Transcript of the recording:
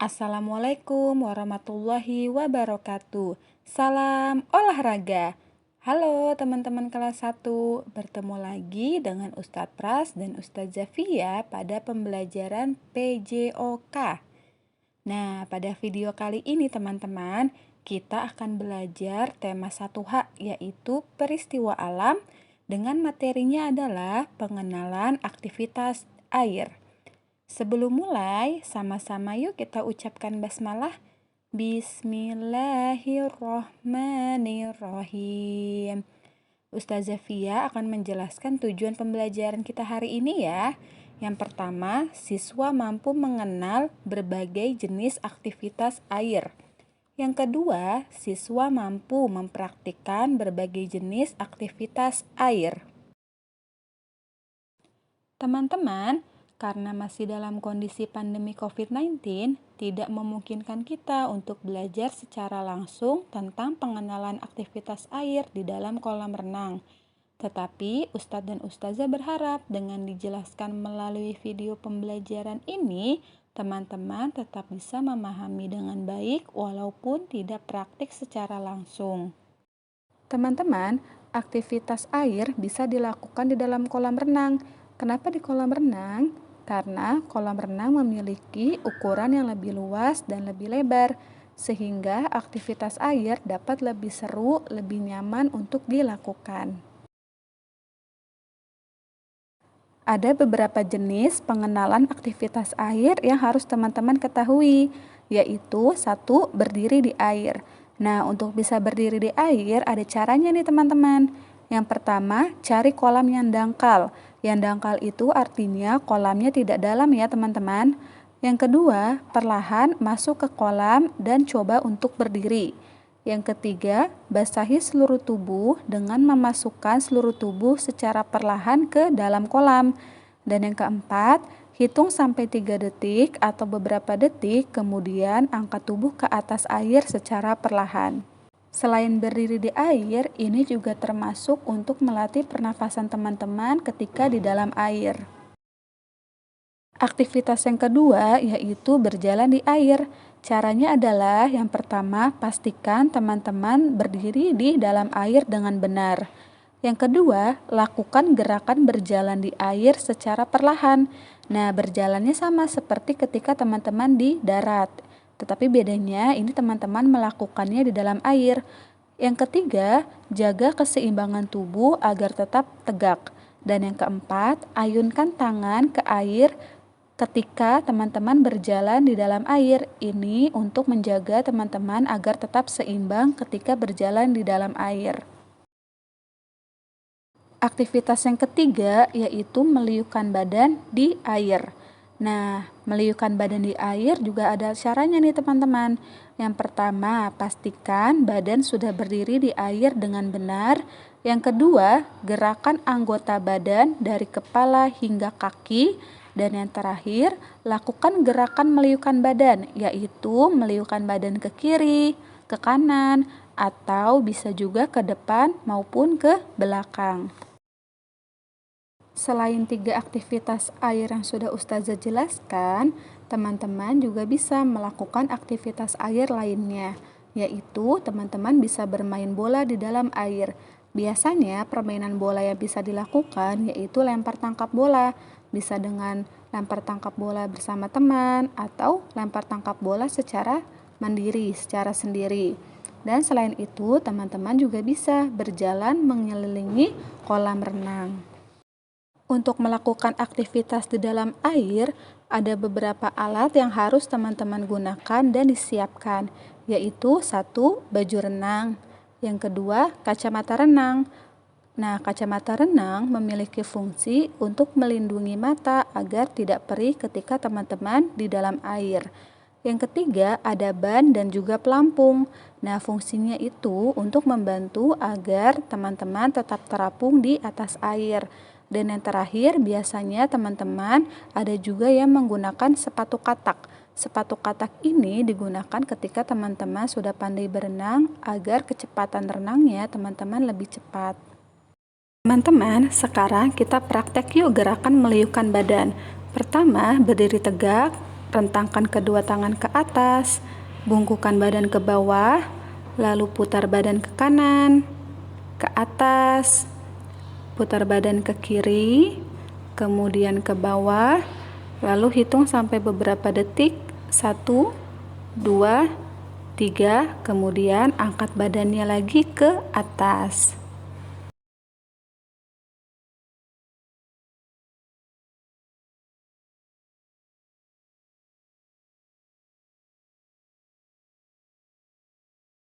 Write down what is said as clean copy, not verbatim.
Assalamualaikum warahmatullahi wabarakatuh. Salam olahraga. Halo teman-teman kelas 1, bertemu lagi dengan Ustadz Pras dan Ustadz Zafia pada pembelajaran PJOK. Nah, pada video kali ini teman-teman, kita akan belajar tema 1H yaitu peristiwa alam dengan materinya adalah pengenalan aktivitas air. Sebelum mulai, sama-sama yuk kita ucapkan basmalah. Bismillahirrohmanirrohim. Ustazah Zafia akan menjelaskan tujuan pembelajaran kita hari ini ya. Yang pertama, siswa mampu mengenal berbagai jenis aktivitas air. Yang kedua, siswa mampu mempraktikkan berbagai jenis aktivitas air. Teman-teman, karena masih dalam kondisi pandemi COVID-19, tidak memungkinkan kita untuk belajar secara langsung tentang pengenalan aktivitas air di dalam kolam renang. Tetapi Ustadz dan Ustazah berharap dengan dijelaskan melalui video pembelajaran ini, teman-teman tetap bisa memahami dengan baik walaupun tidak praktik secara langsung. Teman-teman, aktivitas air bisa dilakukan di dalam kolam renang. Kenapa di kolam renang? Karena kolam renang memiliki ukuran yang lebih luas dan lebih lebar, sehingga aktivitas air dapat lebih seru, lebih nyaman untuk dilakukan. Ada beberapa jenis pengenalan aktivitas air yang harus teman-teman ketahui, yaitu 1. Berdiri di air. Nah, untuk bisa berdiri di air ada caranya nih teman-teman. Yang pertama, cari kolam yang dangkal. Yang dangkal itu artinya kolamnya tidak dalam ya teman-teman. Yang kedua, perlahan masuk ke kolam dan coba untuk berdiri. Yang ketiga, basahi seluruh tubuh dengan memasukkan seluruh tubuh secara perlahan ke dalam kolam. Dan yang keempat, hitung sampai 3 detik atau beberapa detik, kemudian angkat tubuh ke atas air secara perlahan. Selain berdiri di air, ini juga termasuk untuk melatih pernafasan teman-teman ketika di dalam air. Aktivitas yang kedua yaitu berjalan di air. Caranya adalah yang pertama, pastikan teman-teman berdiri di dalam air dengan benar. Yang kedua, lakukan gerakan berjalan di air secara perlahan. Nah, berjalannya sama seperti ketika teman-teman di darat. Tetapi bedanya ini teman-teman melakukannya di dalam air. Yang ketiga, jaga keseimbangan tubuh agar tetap tegak. Dan yang keempat, ayunkan tangan ke air ketika teman-teman berjalan di dalam air. Ini untuk menjaga teman-teman agar tetap seimbang ketika berjalan di dalam air. Aktivitas yang ketiga yaitu meliukan badan di air. Nah, meliukan badan di air juga ada caranya nih teman-teman. Yang pertama, pastikan badan sudah berdiri di air dengan benar. Yang kedua, gerakan anggota badan dari kepala hingga kaki. Dan yang terakhir, lakukan gerakan meliukan badan, yaitu meliukan badan ke kiri, ke kanan, atau bisa juga ke depan maupun ke belakang. Selain 3 aktivitas air yang sudah Ustazah jelaskan, teman-teman juga bisa melakukan aktivitas air lainnya, yaitu teman-teman bisa bermain bola di dalam air. Biasanya permainan bola yang bisa dilakukan yaitu lempar tangkap bola, bisa dengan lempar tangkap bola bersama teman atau lempar tangkap bola secara mandiri, secara sendiri. Dan selain itu, teman-teman juga bisa berjalan mengelilingi kolam renang. Untuk melakukan aktivitas di dalam air, ada beberapa alat yang harus teman-teman gunakan dan disiapkan, yaitu 1. Baju renang. Yang kedua, kacamata renang. Nah, kacamata renang memiliki fungsi untuk melindungi mata agar tidak perih ketika teman-teman di dalam air. Yang ketiga, ada ban dan juga pelampung. Nah, fungsinya itu untuk membantu agar teman-teman tetap terapung di atas air. Dan yang terakhir, biasanya teman-teman ada juga yang menggunakan sepatu katak. Sepatu katak ini digunakan ketika teman-teman sudah pandai berenang agar kecepatan renangnya teman-teman lebih cepat. Teman-teman, sekarang kita praktek yuk gerakan meliukan badan. Pertama, berdiri tegak, Rentangkan kedua tangan ke atas, bungkukan badan ke bawah, lalu putar badan ke kanan, ke atas, putar badan ke kiri, kemudian ke bawah, lalu hitung sampai beberapa detik. 1, 2, 3, kemudian angkat badannya lagi ke atas.